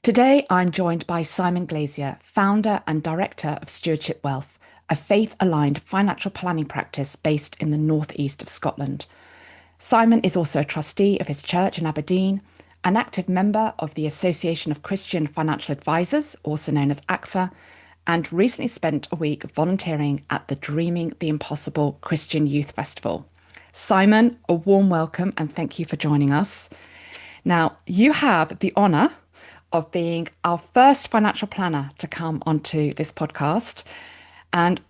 Today, I'm joined by Simon Glazier, founder and director of Stewardship Wealth, a faith-aligned financial planning practice based in the northeast of Scotland. Simon is also a trustee of his church in Aberdeen, an active member of the Association of Christian Financial Advisors, also known as ACFA, and recently spent a week volunteering at the Dreaming the Impossible Christian Youth Festival. Simon, a warm welcome and thank you for joining us. Now, you have the honour of being our first financial planner to come onto this podcast. And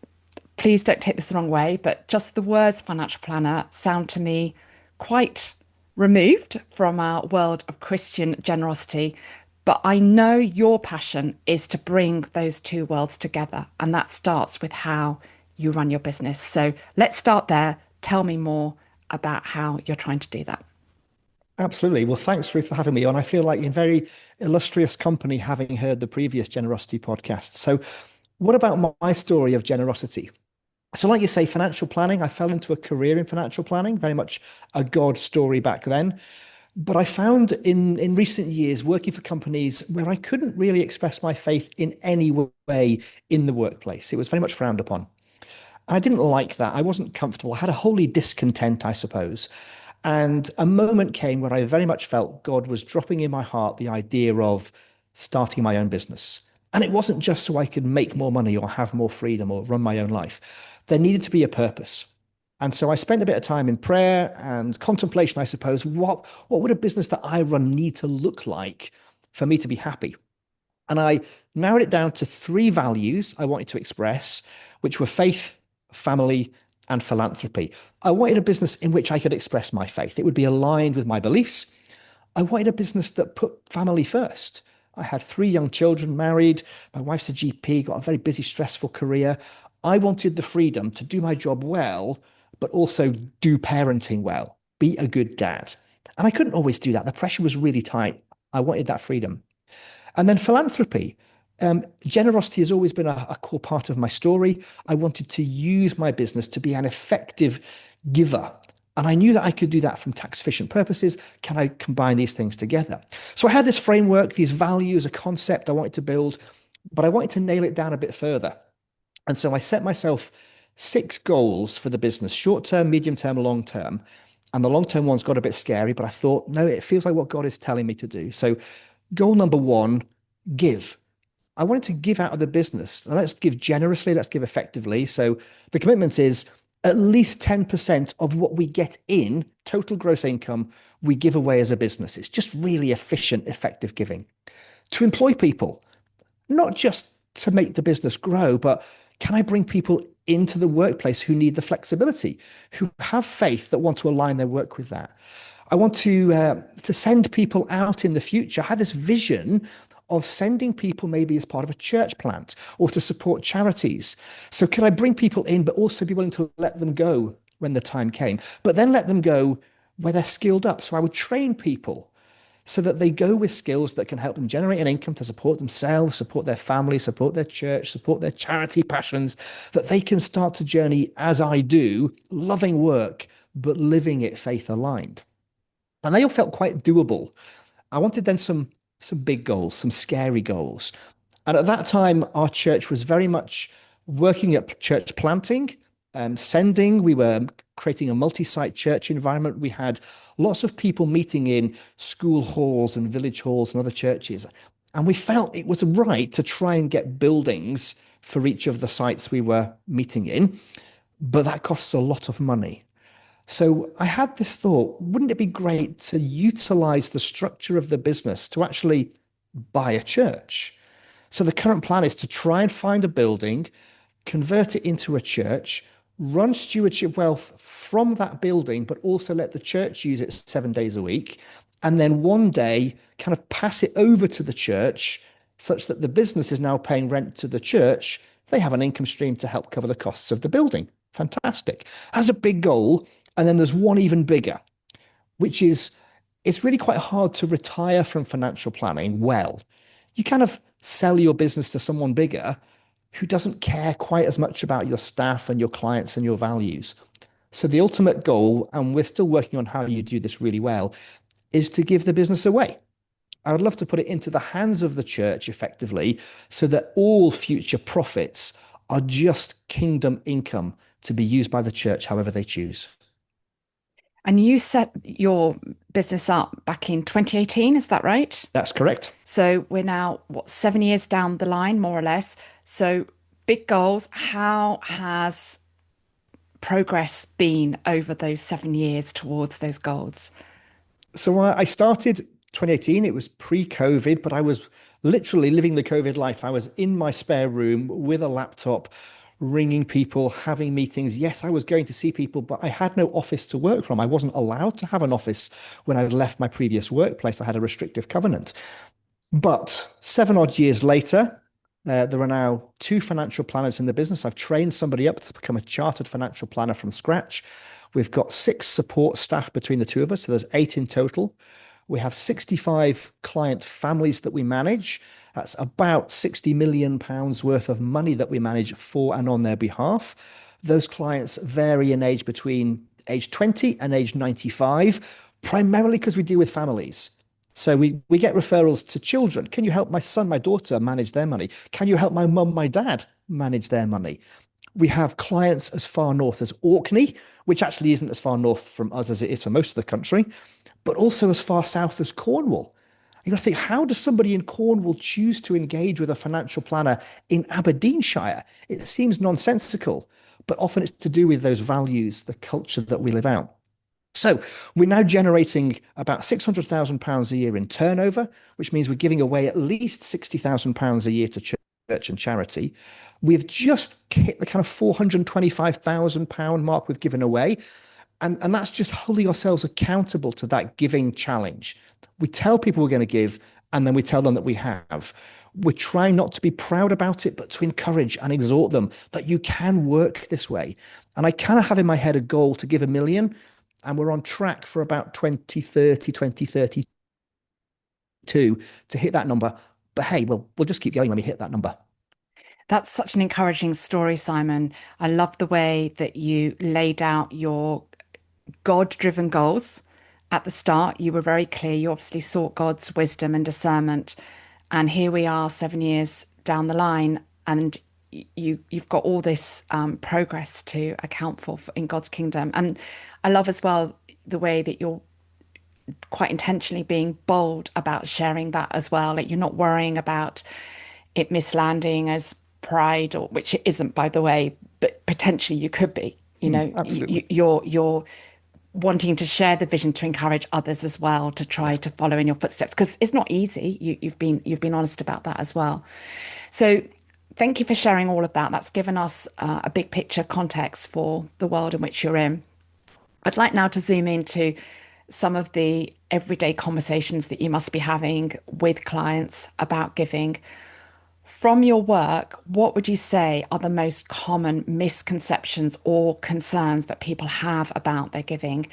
please don't take this the wrong way, but just the words financial planner sound to me quite removed from our world of Christian generosity. But I know your passion is to bring those two worlds together, and that starts with how you run your business. So let's start there. Tell me more about how you're trying to do that. Absolutely. Well, thanks, Ruth, for having me on. I feel like in very illustrious company, having heard the previous generosity podcast. So, what about my story of generosity? So, like you say, financial planning, I fell into a career in financial planning, very much a God story back then. But I found in recent years working for companies where I couldn't really express my faith in any way in the workplace. It was very much frowned upon. I didn't like that. I wasn't comfortable. I had a holy discontent, I suppose. And a moment came where I very much felt God was dropping in my heart the idea of starting my own business. And it wasn't just so I could make more money or have more freedom or run my own life. There needed to be a purpose. And so I spent a bit of time in prayer and contemplation, I suppose. What would a business that I run need to look like for me to be happy? And I narrowed it down to three values I wanted to express, which were faith, family, and philanthropy. I wanted a business in which I could express my faith. It would be aligned with my beliefs. I wanted a business that put family first. I had three young children, married. My wife's a GP, got a very busy, stressful career. I wanted the freedom to do my job well, but also do parenting well, be a good dad. And I couldn't always do that. The pressure was really tight. I wanted that freedom. And then philanthropy. Generosity has always been a core part of my story. I wanted to use my business to be an effective giver. And I knew that I could do that from tax efficient purposes. Can I combine these things together? So I had this framework, these values, a concept I wanted to build, but I wanted to nail it down a bit further. And so I set myself 6 goals for the business, short term, medium term, long term. And the long term ones got a bit scary, but I thought, no, it feels like what God is telling me to do. So goal number 1, give. I wanted to give out of the business. Now, let's give generously, let's give effectively. So the commitment is at least 10% of what we get in total gross income, we give away as a business. It's just really efficient, effective giving. To employ people, not just to make the business grow, but can I bring people into the workplace who need the flexibility, who have faith that want to align their work with that? I want to send people out in the future. I had this vision of sending people maybe as part of a church plant or to support charities. So could I bring people in, but also be willing to let them go when the time came, but then let them go where they're skilled up. So I would train people so that they go with skills that can help them generate an income to support themselves, support their family, support their church, support their charity passions, that they can start to journey as I do, loving work, but living it faith aligned. And they all felt quite doable. I wanted then some big goals, some scary goals. And at that time, our church was very much working at church planting, sending. We were creating a multi-site church environment. We had lots of people meeting in school halls and village halls and other churches. And we felt it was right to try and get buildings for each of the sites we were meeting in. But that costs a lot of money. So I had this thought, wouldn't it be great to utilize the structure of the business to actually buy a church? So the current plan is to try and find a building, convert it into a church, run Stewardship Wealth from that building, but also let the church use it 7 days a week. And then one day kind of pass it over to the church such that the business is now paying rent to the church. They have an income stream to help cover the costs of the building. Fantastic. That's a big goal. And then there's one even bigger, which is it's really quite hard to retire from financial planning well. You kind of sell your business to someone bigger who doesn't care quite as much about your staff and your clients and your values. So the ultimate goal, and we're still working on how you do this really well, is to give the business away. I would love to put it into the hands of the church effectively so that all future profits are just kingdom income to be used by the church however they choose. And you set your business up back in 2018, is that right? That's correct. So we're now, what, 7 years down the line, more or less. So big goals. How has progress been over those 7 years towards those goals? So I started 2018. It was pre-COVID, but I was literally living the COVID life. I was in my spare room with a laptop, ringing people, having meetings. Yes, I was going to see people, but I had no office to work from. I wasn't allowed to have an office when I left my previous workplace. I had a restrictive covenant. But 7 odd years later, there are now two financial planners in the business. I've trained somebody up to become a chartered financial planner from scratch. We've got 6 support staff between the two of us, so there's 8 in total. We have 65 client families that we manage. That's about £60 million worth of money that we manage for and on their behalf. Those clients vary in age between age 20 and age 95, primarily because we deal with families. So we get referrals to children. Can you help my son, my daughter manage their money? Can you help my mum, my dad manage their money? We have clients as far north as Orkney, which actually isn't as far north from us as it is for most of the country, but also as far south as Cornwall. You got to think, how does somebody in Cornwall choose to engage with a financial planner in Aberdeenshire? It seems nonsensical, but often it's to do with those values, the culture that we live out. So we're now generating about £600,000 a year in turnover, which means we're giving away at least £60,000 a year to church and charity. We've just hit the kind of £425,000 mark we've given away. And that's just holding ourselves accountable to that giving challenge. We tell people we're going to give, and then we tell them that we have. We're trying not to be proud about it, but to encourage and exhort them that you can work this way. And I kind of have in my head a goal to give 1 million, and we're on track for about 2030, 2032 to hit that number. But hey, we'll just keep going when we hit that number. That's such an encouraging story, Simon. I love the way that you laid out your God-driven goals. At the start, you were very clear. You obviously sought God's wisdom and discernment. And here we are 7 years down the line, and you've got all this progress to account for in God's kingdom. And I love as well the way that you're quite intentionally being bold about sharing that as well. Like you're not worrying about it mislanding as pride, or which it isn't, by the way, but potentially you could be. Absolutely. You're wanting to share the vision to encourage others as well to try to follow in your footsteps, because it's not easy. You've been honest about that as well. So thank you for sharing all of that. That's given us a big picture context for the world in which you're in. I'd like now to zoom into some of the everyday conversations that you must be having with clients about giving. From your work, what would you say are the most common misconceptions or concerns that people have about their giving?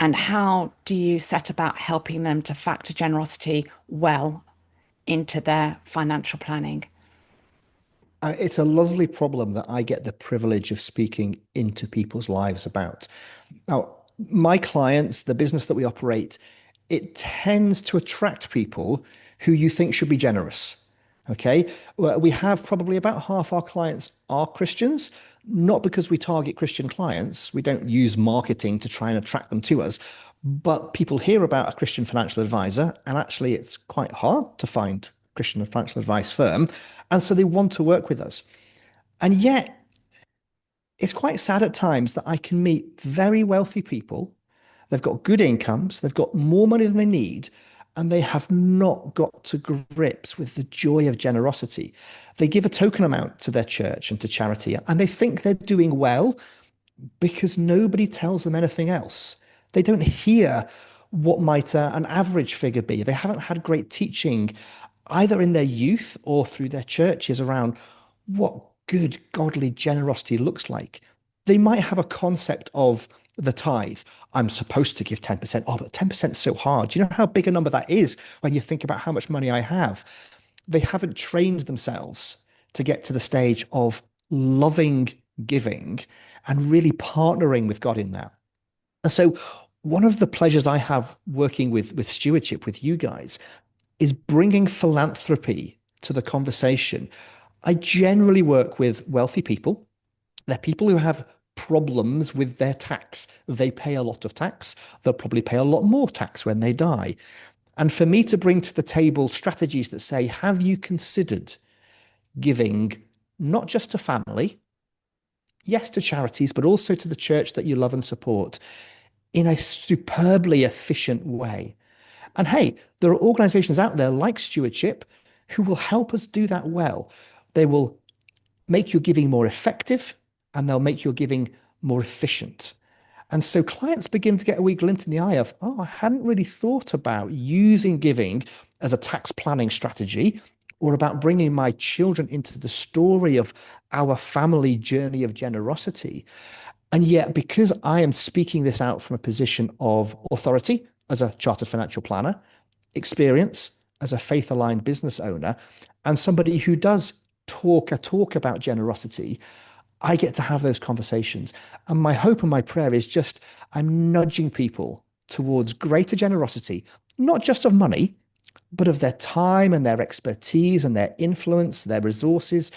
And how do you set about helping them to factor generosity well into their financial planning? It's a lovely problem that I get the privilege of speaking into people's lives about. Now, my clients, the business that we operate, it tends to attract people who you think should be generous. Okay. Well, we have probably about half our clients are Christians, not because we target Christian clients. We don't use marketing to try and attract them to us, but people hear about a Christian financial advisor, and actually it's quite hard to find a Christian financial advice firm. And so they want to work with us. And yet it's quite sad at times that I can meet very wealthy people. They've got good incomes, they've got more money than they need, and they have not got to grips with the joy of generosity. They give a token amount to their church and to charity, and they think they're doing well because nobody tells them anything else. They don't hear what might an average figure be. They haven't had great teaching either in their youth or through their churches around what good godly generosity looks like. They might have a concept of the tithe. I'm supposed to give 10%. Oh, but 10% is so hard. Do you know how big a number that is when you think about how much money I have? They haven't trained themselves to get to the stage of loving giving and really partnering with God in that. And so one of the pleasures I have working with stewardship with you guys is bringing philanthropy to the conversation. I generally work with wealthy people. They're people who have problems with their tax. They pay a lot of tax. They'll probably pay a lot more tax when they die. And for me to bring to the table strategies that say, have you considered giving not just to family, yes, to charities, but also to the church that you love and support in a superbly efficient way? And hey, there are organizations out there like Stewardship who will help us do that well. They will make your giving more effective and they'll make your giving more efficient. And so clients begin to get a wee glint in the eye of, oh, I hadn't really thought about using giving as a tax planning strategy or about bringing my children into the story of our family journey of generosity. And yet, because I am speaking this out from a position of authority as a chartered financial planner, experience as a faith aligned business owner, and somebody who does talk a talk about generosity, I get to have those conversations. And my hope and my prayer is just I'm nudging people towards greater generosity, not just of money, but of their time and their expertise and their influence, their resources,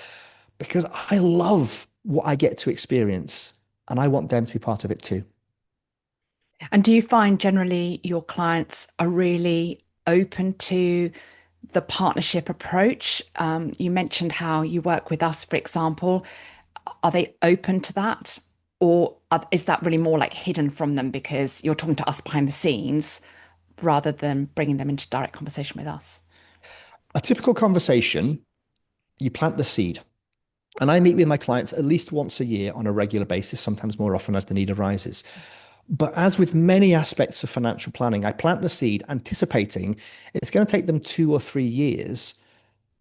because I love what I get to experience and I want them to be part of it too. And do you find generally your clients are really open to the partnership approach? You mentioned how you work with us, for example. Are they open to that? Or is that really more like hidden from them because you're talking to us behind the scenes rather than bringing them into direct conversation with us? A typical conversation, you plant the seed. And I meet with my clients at least once a year on a regular basis, sometimes more often as the need arises. But as with many aspects of financial planning, I plant the seed anticipating it's going to take them 2 or 3 years.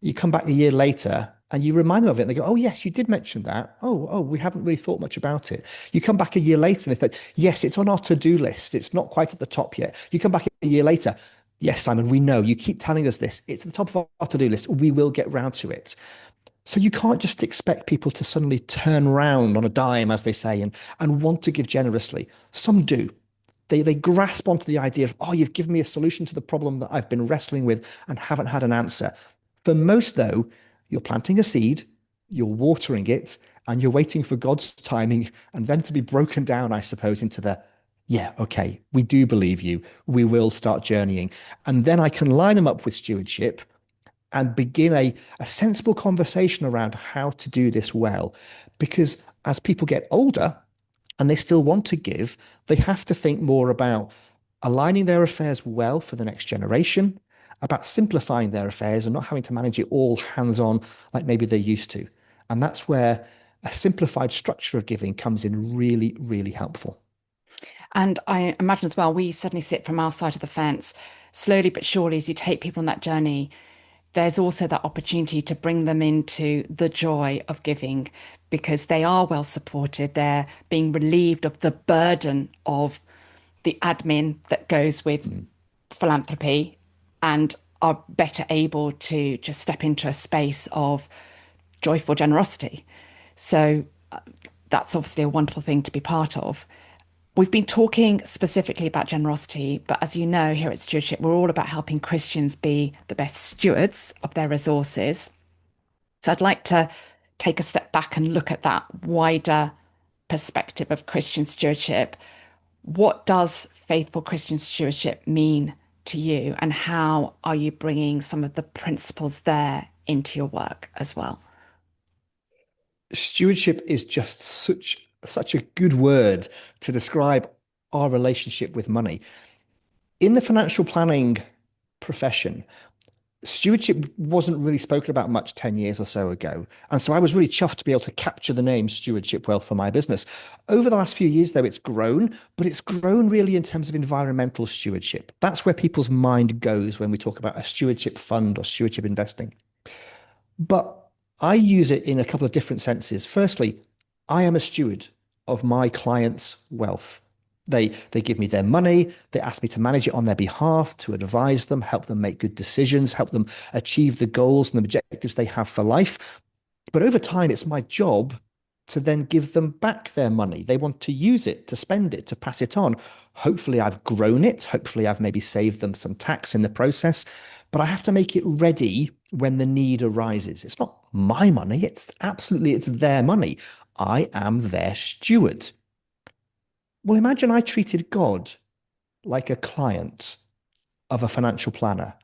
You come back a year later and you remind them of it and they go, oh, yes, you did mention that. Oh, we haven't really thought much about it. You come back a year later and they think, yes, it's on our to-do list. It's not quite at the top yet. You come back a year later. Yes, Simon, we know. You keep telling us this. It's at the top of our to-do list. We will get round to it. So you can't just expect people to suddenly turn around on a dime, as they say, and want to give generously. Some do. They grasp onto the idea of, oh, you've given me a solution to the problem that I've been wrestling with and haven't had an answer. For most, though, you're planting a seed, you're watering it, and you're waiting for God's timing and then to be broken down, I suppose, into the, yeah, okay, we do believe you. We will start journeying. And then I can line them up with stewardship and begin a sensible conversation around how to do this well. Because as people get older and they still want to give, they have to think more about aligning their affairs well for the next generation, about simplifying their affairs and not having to manage it all hands-on like maybe they used to. And that's where a simplified structure of giving comes in really, really helpful. And I imagine as well, we suddenly sit from our side of the fence, slowly but surely, as you take people on that journey, there's also that opportunity to bring them into the joy of giving because they are well supported. They're being relieved of the burden of the admin that goes with philanthropy and are better able to just step into a space of joyful generosity. So that's obviously a wonderful thing to be part of. We've been talking specifically about generosity, but as you know, here at Stewardship, we're all about helping Christians be the best stewards of their resources. So I'd like to take a step back and look at that wider perspective of Christian stewardship. What does faithful Christian stewardship mean to you, and how are you bringing some of the principles there into your work as well? Stewardship is just such a good word to describe our relationship with money. In the financial planning profession, stewardship wasn't really spoken about much 10 years or so ago. And so I was really chuffed to be able to capture the name Stewardship Wealth for my business. Over the last few years, though, it's grown, but it's grown really in terms of environmental stewardship. That's where people's mind goes when we talk about a stewardship fund or stewardship investing. But I use it in a couple of different senses. Firstly, I am a steward of my clients' wealth. They give me their money. They ask me to manage it on their behalf, to advise them, help them make good decisions, help them achieve the goals and objectives they have for life. But over time, it's my job to then give them back their money. They want to use it, to spend it, to pass it on. Hopefully, I've grown it. Hopefully, I've maybe saved them some tax in the process, but I have to make it ready when the need arises. It's not my money. It's their money. I am their steward. Well, imagine I treated God like a client of a financial planner.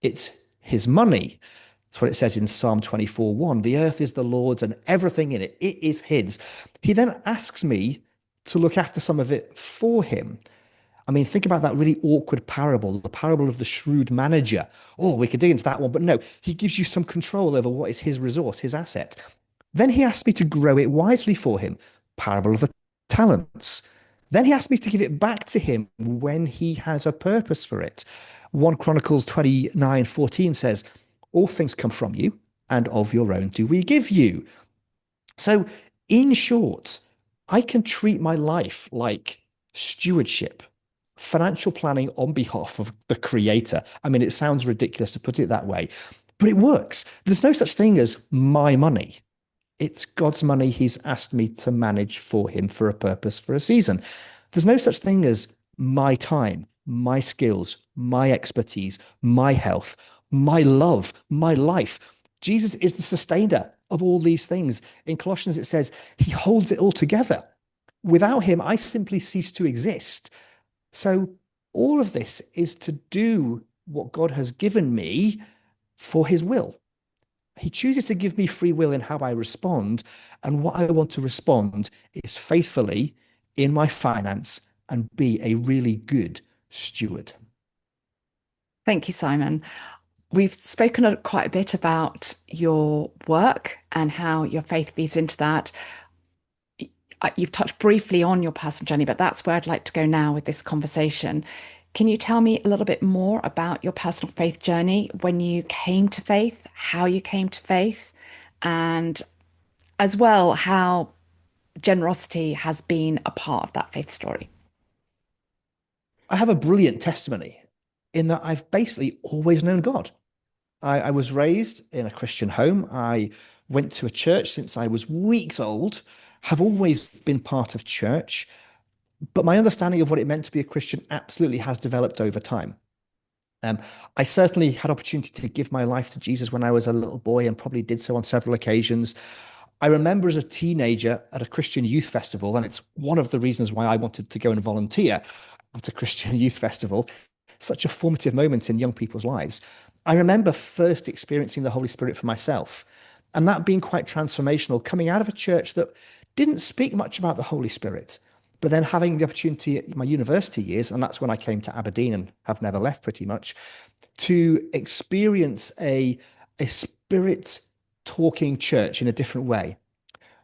It's his money. That's what it says in Psalm 24:1. The earth is the Lord's and everything in it. It is his. He then asks me to look after some of it for him. I mean, think about that really awkward parable, the parable of the shrewd manager. Oh, we could dig into that one, but no, he gives you some control over what is his resource, his asset. Then he asks me to grow it wisely for him. Parable of the talents. Then he asks me to give it back to him when he has a purpose for it. 1 Chronicles 29:14 says, all things come from you, and of your own do we give you. So, in short, I can treat my life like stewardship, financial planning on behalf of the creator. I mean, it sounds ridiculous to put it that way, but it works. There's no such thing as my money. It's God's money he's asked me to manage for him for a purpose, for a season. There's no such thing as my time, my skills, my expertise, my health, my love, my life. Jesus is the sustainer of all these things. In Colossians, it says he holds it all together. Without him, I simply cease to exist. So all of this is to do what God has given me for his will. He chooses to give me free will in how I respond. And what I want to respond is faithfully in my finance and be a really good steward. Thank you, Simon. We've spoken quite a bit about your work and how your faith feeds into that. You've touched briefly on your personal journey, but that's where I'd like to go now with this conversation. Can you tell me a little bit more about your personal faith journey, when you came to faith, how you came to faith, and as well how generosity has been a part of that faith story? I have a brilliant testimony in that I've basically always known God. I was raised in a Christian home. I went to a church since I was weeks old, have always been part of church, but my understanding of what it meant to be a Christian absolutely has developed over time. Um, I certainly had opportunity to give my life to Jesus when I was a little boy and probably did so on several occasions. I remember as a teenager at a Christian youth festival, and it's one of the reasons why I wanted to go and volunteer at a Christian youth festival, such a formative moment in young people's lives. I remember first experiencing the Holy Spirit for myself, and that being quite transformational, coming out of a church that didn't speak much about the Holy Spirit, but then having the opportunity at my university years, and that's when I came to Aberdeen and have never left pretty much, to experience a spirit talking church in a different way,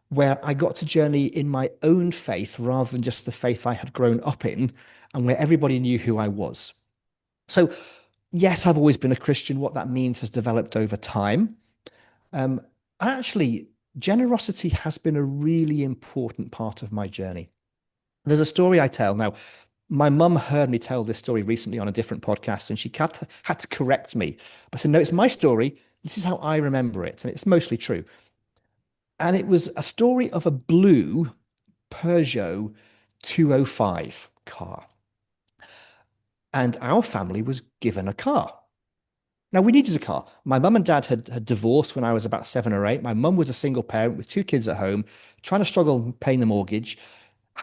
where I got to journey in my own faith rather than just the faith I had grown up in, and where everybody knew who I was. So, yes, I've always been a Christian. What that means has developed over time. Um, actually, generosity has been a really important part of my journey. There's a story I tell. Now, my mum heard me tell this story recently on a different podcast, and she had to correct me. But I said, no, it's my story. This is how I remember it, and it's mostly true. And it was a story of a blue Peugeot 205 car. And our family was given a car. Now, we needed a car. My mum and dad had divorced when I was about 7 or 8. My mum was a single parent with 2 kids at home, trying to struggle paying the mortgage,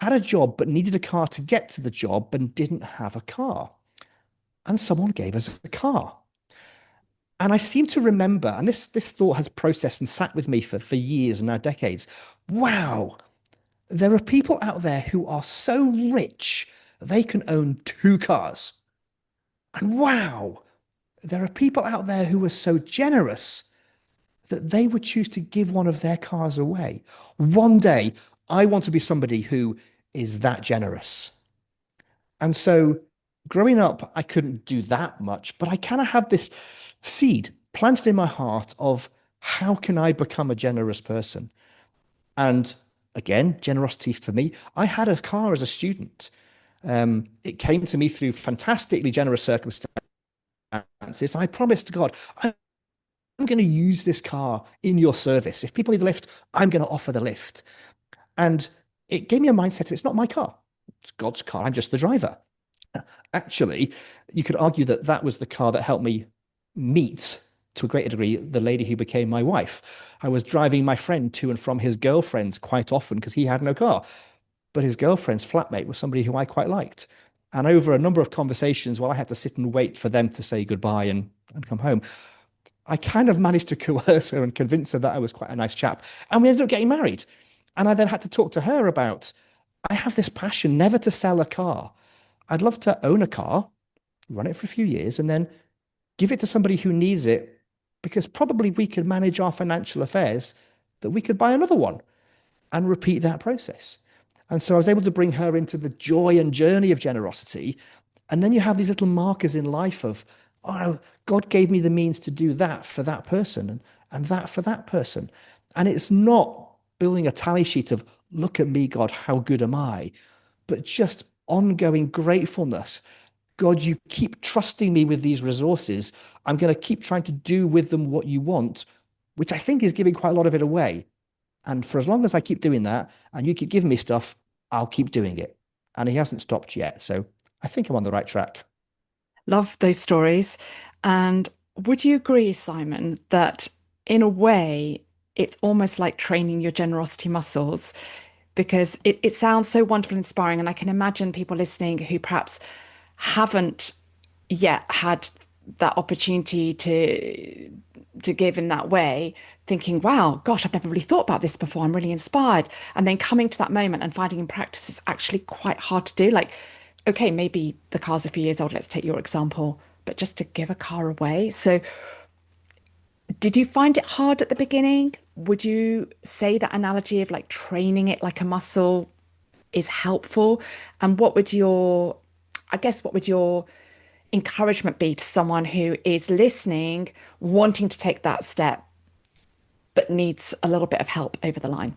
had a job, but needed a car to get to the job and didn't have a car. And someone gave us a car. And I seem to remember, and this thought has processed and sat with me for years and now decades. Wow, there are people out there who are so rich they can own 2 cars. And wow, there are people out there who are so generous that they would choose to give one of their cars away. One day, I want to be somebody who is that generous. And so growing up, I couldn't do that much, but I kind of have this seed planted in my heart of how can I become a generous person? And again, generosity for me. I had a car as a student. It came to me through fantastically generous circumstances. I promised to God, going to use this car in your service. If people need a lift, I'm going to offer the lift. And it gave me a mindset of it's not my car, it's God's car. I'm just the driver. Actually, you could argue that that was the car that helped me meet, to a greater degree, the lady who became my wife. I was driving my friend to and from his girlfriend's quite often because he had no car, but his girlfriend's flatmate was somebody who I quite liked. And over a number of conversations, while I had to sit and wait for them to say goodbye and come home, I kind of managed to coerce her and convince her that I was quite a nice chap. And we ended up getting married. And I then had to talk to her about I have this passion never to sell a car. I'd love to own a car, run it for a few years, and then give it to somebody who needs it because probably we could manage our financial affairs that we could buy another one and repeat that process. And so I was able to bring her into the joy and journey of generosity. And then you have these little markers in life of, oh, God gave me the means to do that for that person and that for that person. And it's not building a tally sheet of, look at me, God, how good am I? But just ongoing gratefulness. God, you keep trusting me with these resources. I'm going to keep trying to do with them what you want, which I think is giving quite a lot of it away. And for as long as I keep doing that and you keep giving me stuff, I'll keep doing it. And he hasn't stopped yet. So I think I'm on the right track. Love those stories. And would you agree, Simon, that in a way, it's almost like training your generosity muscles? Because it sounds so wonderful and inspiring. And I can imagine people listening who perhaps haven't yet had that opportunity to give in that way, thinking, wow, gosh, I've never really thought about this before. I'm really inspired. And then coming to that moment and finding in practice is actually quite hard to do. Like, okay, maybe the car's a few years old, let's take your example, but just to give a car away. So did you find it hard at the beginning? Would you say that analogy of like training it like a muscle is helpful? And I guess, what would your encouragement be to someone who is listening, wanting to take that step, but needs a little bit of help over the line?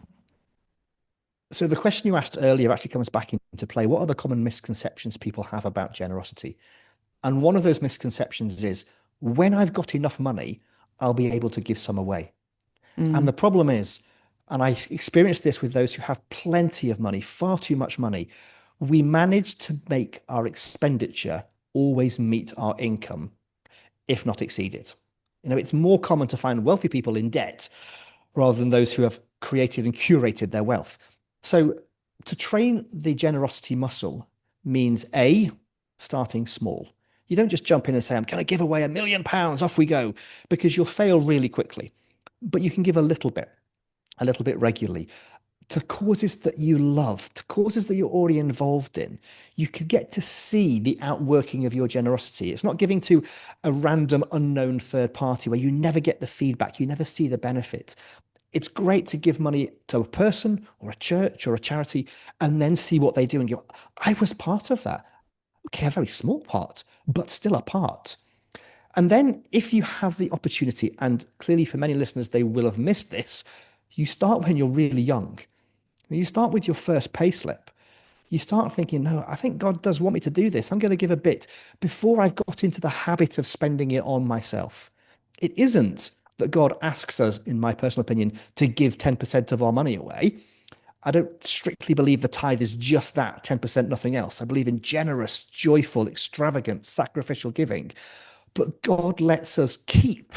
So the question you asked earlier actually comes back into play. What are the common misconceptions people have about generosity? And one of those misconceptions is when I've got enough money, I'll be able to give some away. And Mm. the problem is, and I experienced this with those who have plenty of money, far too much money, we manage to make our expenditure always meet our income, if not exceed it. It's more common to find wealthy people in debt rather than those who have created and curated their wealth. So to train the generosity muscle means A, starting small. You don't just jump in and say, I'm going to give away £1 million, off we go, because you'll fail really quickly. But you can give a little bit regularly to causes that you love, to causes that you're already involved in. You could get to see the outworking of your generosity. It's not giving to a random unknown third party where you never get the feedback, you never see the benefit. It's great to give money to a person or a church or a charity and then see what they do and go, I was part of that. Okay, a very small part, but still a part. And then if you have the opportunity, and clearly for many listeners, they will have missed this, you start when you're really young. You start with your first pay slip. You start thinking, no, I think God does want me to do this. I'm going to give a bit before I've got into the habit of spending it on myself. It isn't that God asks us, in my personal opinion, to give 10% of our money away. I don't strictly believe the tithe is just that 10%, nothing else. I believe in generous, joyful, extravagant, sacrificial giving. But God lets us keep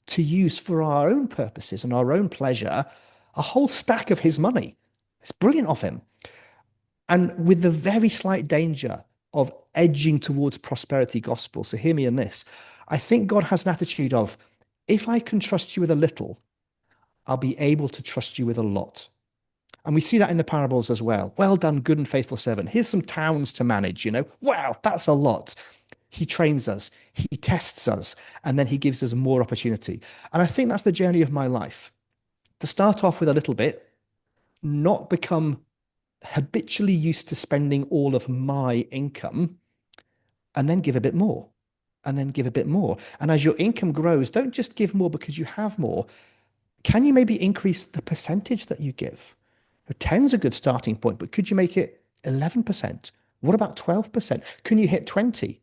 to use for our own purposes and our own pleasure a whole stack of his money. It's brilliant of him. And with the very slight danger of edging towards prosperity gospel. So hear me in this. I think God has an attitude of, if I can trust you with a little, I'll be able to trust you with a lot. And we see that in the parables as well. Well done, good and faithful servant. Here's some towns to manage, Wow, that's a lot. He trains us, he tests us, and then he gives us more opportunity. And I think that's the journey of my life. To start off with a little bit, not become habitually used to spending all of my income, and then give a bit more, and then give a bit more. And as your income grows, don't just give more because you have more. Can you maybe increase the percentage that you give? 10's a good starting point, but could you make it 11%? What about 12%? Can you hit 20?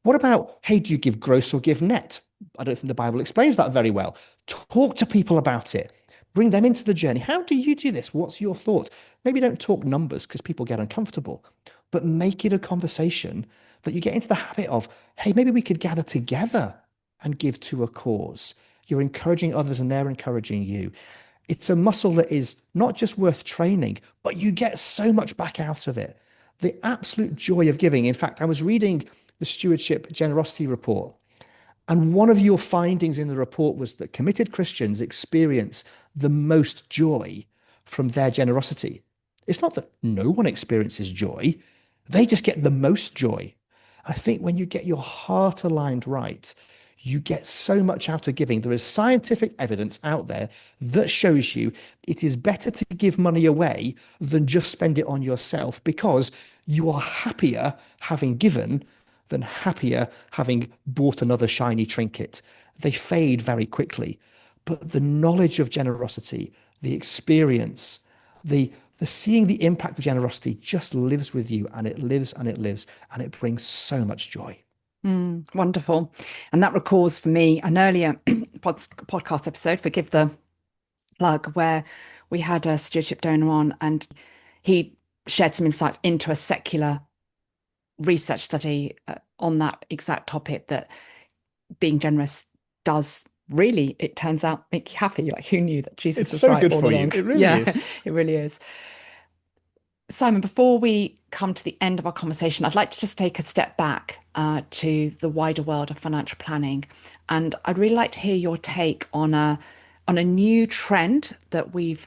What about, hey, do you give gross or give net? I don't think the Bible explains that very well. Talk to people about it. Bring them into the journey. How do you do this? What's your thought? Maybe don't talk numbers because people get uncomfortable, but make it a conversation that you get into the habit of, hey, maybe we could gather together and give to a cause. You're encouraging others and they're encouraging you. It's a muscle that is not just worth training, but you get so much back out of it. The absolute joy of giving. In fact, I was reading the Stewardship Generosity Report, and one of your findings in the report was that committed Christians experience the most joy from their generosity. It's not that no one experiences joy, they just get the most joy. I think when you get your heart aligned right, you get so much out of giving. There is scientific evidence out there that shows you it is better to give money away than just spend it on yourself because you are happier having given than happier having bought another shiny trinket. They fade very quickly. But the knowledge of generosity, the experience, the seeing the impact of generosity just lives with you, and it lives and it lives, and it brings so much joy. Wonderful. And that recalls for me an earlier podcast episode, forgive the plug, where we had a stewardship donor on and he shared some insights into a secular research study on that exact topic, that being generous does really, it turns out, make you happy. Like, who knew that Jesus It's was so right good all for you. along? It really Yeah, is. it really is. Simon, before we come to the end of our conversation, I'd like to just take a step back to the wider world of financial planning. And I'd really like to hear your take on a new trend that we've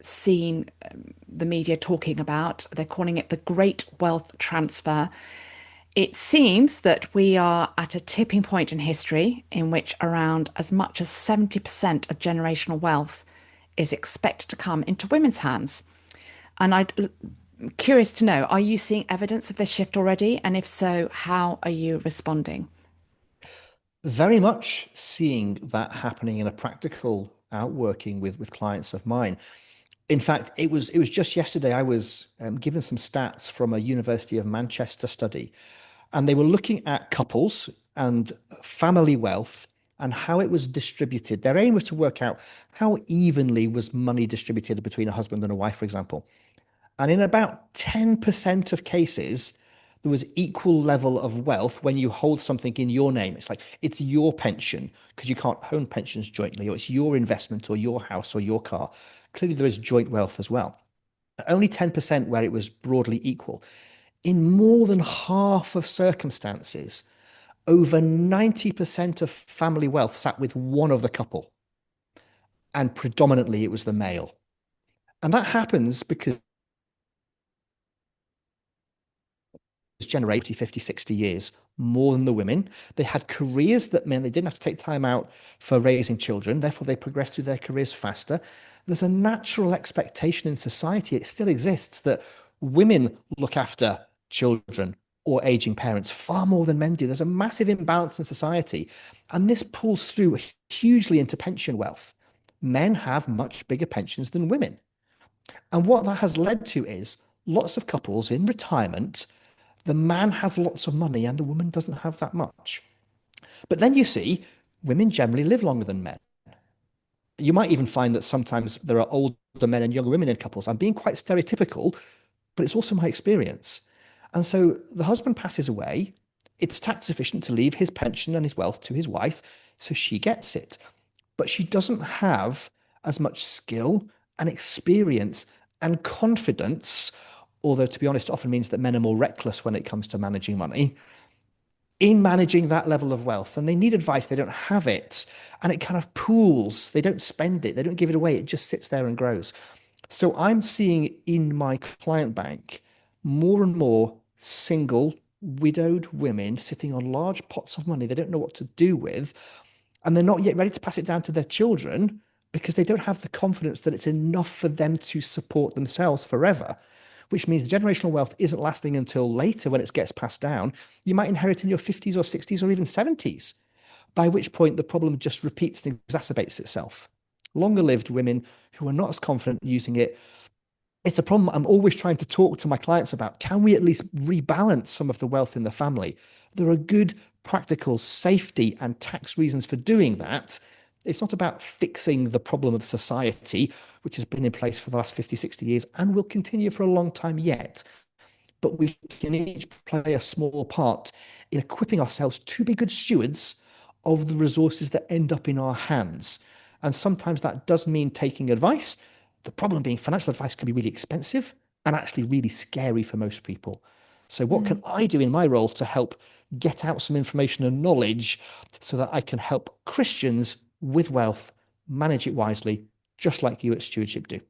seen the media talking about. They're calling it the Great Wealth Transfer. It seems that we are at a tipping point in history in which around as much as 70% of generational wealth is expected to come into women's hands. And I'm curious to know, are you seeing evidence of this shift already? And if so, how are you responding? Very much seeing that happening in a practical outworking with clients of mine. In fact, it was just yesterday I was given some stats from a University of Manchester study, and they were looking at couples and family wealth and how it was distributed. Their aim was to work out how evenly was money distributed between a husband and a wife, for example. And in about 10% of cases, there was equal level of wealth when you hold something in your name. It's like it's your pension because you can't own pensions jointly, or it's your investment or your house or your car. Clearly, there is joint wealth as well. Only 10% where it was broadly equal. In more than half of circumstances, over 90% of family wealth sat with one of the couple, and predominantly it was the male. And that happens because generate 50, 60 years more than the women. They had careers that meant they didn't have to take time out for raising children. Therefore, they progressed through their careers faster. There's a natural expectation in society, it still exists, that women look after children or aging parents far more than men do. There's a massive imbalance in society. And this pulls through hugely into pension wealth. Men have much bigger pensions than women. And what that has led to is lots of couples in retirement, the man has lots of money and the woman doesn't have that much. But then you see women generally live longer than men. You might even find that sometimes there are older men and younger women in couples. I'm being quite stereotypical, but it's also my experience. And so the husband passes away. It's tax efficient to leave his pension and his wealth to his wife, so she gets it. But she doesn't have as much skill and experience and confidence, although to be honest, often means that men are more reckless when it comes to managing money, in managing that level of wealth. And they need advice, they don't have it. And it kind of pools. They don't spend it, they don't give it away. It just sits there and grows. So I'm seeing in my client bank more and more single, widowed women sitting on large pots of money they don't know what to do with. And they're not yet ready to pass it down to their children because they don't have the confidence that it's enough for them to support themselves forever, which means the generational wealth isn't lasting until later when it gets passed down. You might inherit in your 50s or 60s or even 70s, by which point the problem just repeats and exacerbates itself. Longer lived women who are not as confident using it it's a problem I'm always trying to talk to my clients about. Can we at least rebalance some of the wealth in the family? There are good practical safety and tax reasons for doing that. It's not about fixing the problem of society, which has been in place for the last 50, 60 years and will continue for a long time yet. But we can each play a small part in equipping ourselves to be good stewards of the resources that end up in our hands. And sometimes that does mean taking advice. The problem being financial advice can be really expensive and actually really scary for most people. So, what can Mm. I do in my role to help get out some information and knowledge so that I can help Christians with wealth manage it wisely, just like you at Stewardship do?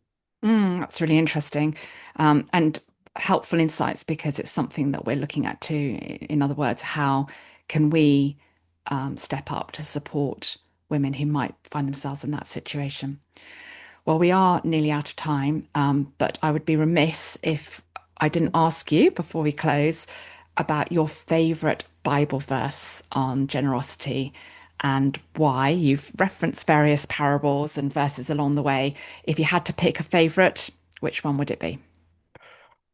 That's really interesting, and helpful insights because it's something that we're looking at too. In other words, how can we step up to support women who might find themselves in that situation? Well, we are nearly out of time, but I would be remiss if I didn't ask you before we close about your favorite Bible verse on generosity and why. You've referenced various parables and verses along the way. If you had to pick a favorite, which one would it be?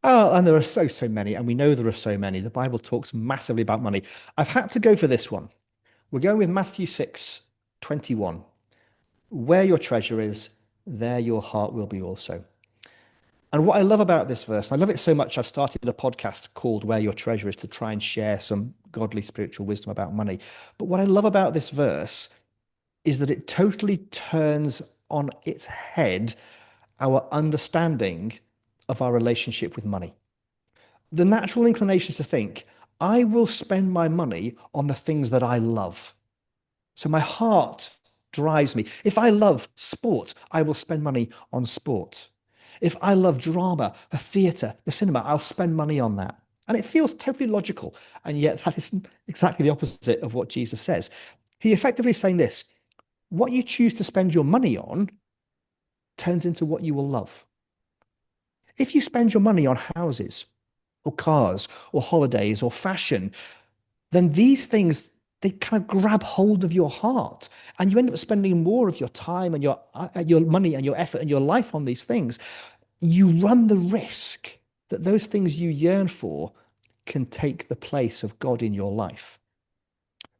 Oh, and there are so many, and we know there are so many. The Bible talks massively about money. I've had to go for this one. We're going with Matthew 6:21. Where your treasure is, there your heart will be also. And what I love about this verse, I love it so much, I've started a podcast called Where Your Treasure Is to try and share some godly spiritual wisdom about money. But what I love about this verse is that it totally turns on its head our understanding of our relationship with money. The natural inclination is to think, I will spend my money on the things that I love. So my heart drives me. If I love sport, I will spend money on sport. If I love drama, the theatre, the cinema, I'll spend money on that. And it feels totally logical. And yet that is exactly the opposite of what Jesus says. He effectively is saying this: what you choose to spend your money on turns into what you will love. If you spend your money on houses or cars or holidays or fashion, then these things, they kind of grab hold of your heart, and you end up spending more of your time and your money and your effort and your life on these things. You run the risk that those things you yearn for can take the place of God in your life.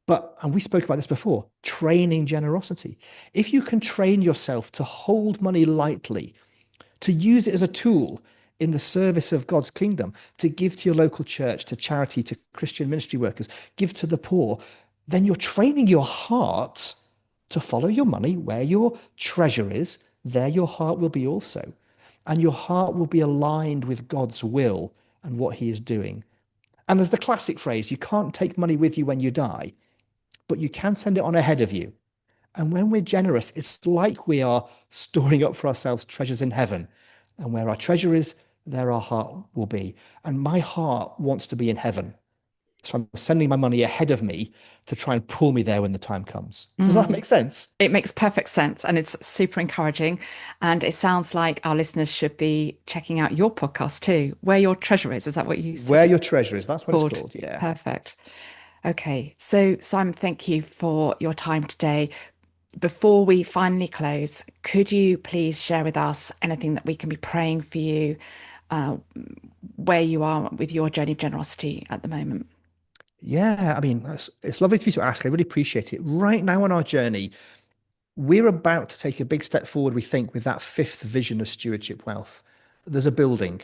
But, and we spoke about this before, training generosity. If you can train yourself to hold money lightly, to use it as a tool in the service of God's kingdom, to give to your local church, to charity, to Christian ministry workers, give to the poor, then you're training your heart to follow your money. Where your treasure is, there your heart will be also. And your heart will be aligned with God's will and what he is doing. And there's the classic phrase, you can't take money with you when you die, but you can send it on ahead of you. And when we're generous, it's like we are storing up for ourselves treasures in heaven. And where our treasure is, there our heart will be. And my heart wants to be in heaven. So I'm sending my money ahead of me to try and pull me there when the time comes. Does that Mm. make sense? It makes perfect sense and it's super encouraging. And it sounds like our listeners should be checking out your podcast too. Where Your Treasure Is that what you said Where it's your treasure is, that's what it's called? called. Yeah. Perfect. Okay. So, Simon, thank you for your time today. Before we finally close, could you please share with us anything that we can be praying for you, uh, where you are with your journey of generosity at the moment? Yeah. I mean, it's lovely to you to ask. I really appreciate it. Right now on our journey, we're about to take a big step forward, we think, with that fifth vision of stewardship wealth. There's a building.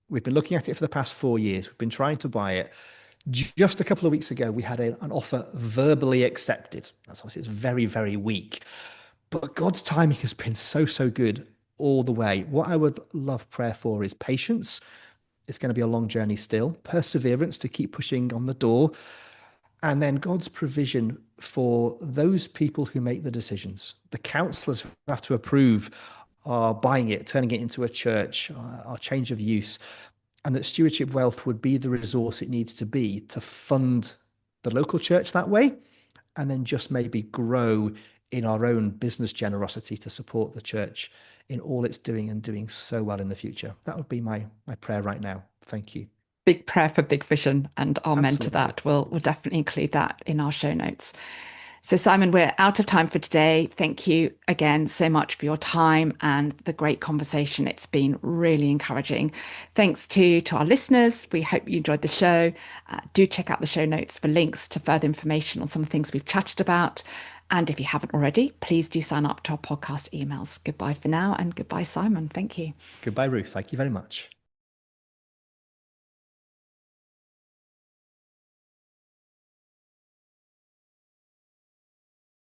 We've been looking at it for the past 4 years. We've been trying to buy it. Just a couple of weeks ago, we had an offer verbally accepted. That's obviously it's very weak. But God's timing has been so good all the way. What I would love prayer for is patience. It's going to be a long journey still, perseverance to keep pushing on the door, and then God's provision for those people who make the decisions, the counselors who have to approve our buying it, turning it into a church, our change of use, and that stewardship wealth would be the resource it needs to be to fund the local church that way, and then just maybe grow in our own business generosity to support the church in all it's doing and doing so well in the future. That would be my prayer right now. Thank you. Big prayer for big vision and amen to Absolutely. that. We'll definitely include that in our show notes. So, Simon, we're out of time for today. Thank you again so much for your time and the great conversation. It's been really encouraging. Thanks to our listeners. We hope you enjoyed the show. Do check out the show notes for links to further information on some of the things we've chatted about. And if you haven't already, please do sign up to our podcast emails. Goodbye for now and goodbye, Simon. Thank you. Goodbye, Ruth. Thank you very much.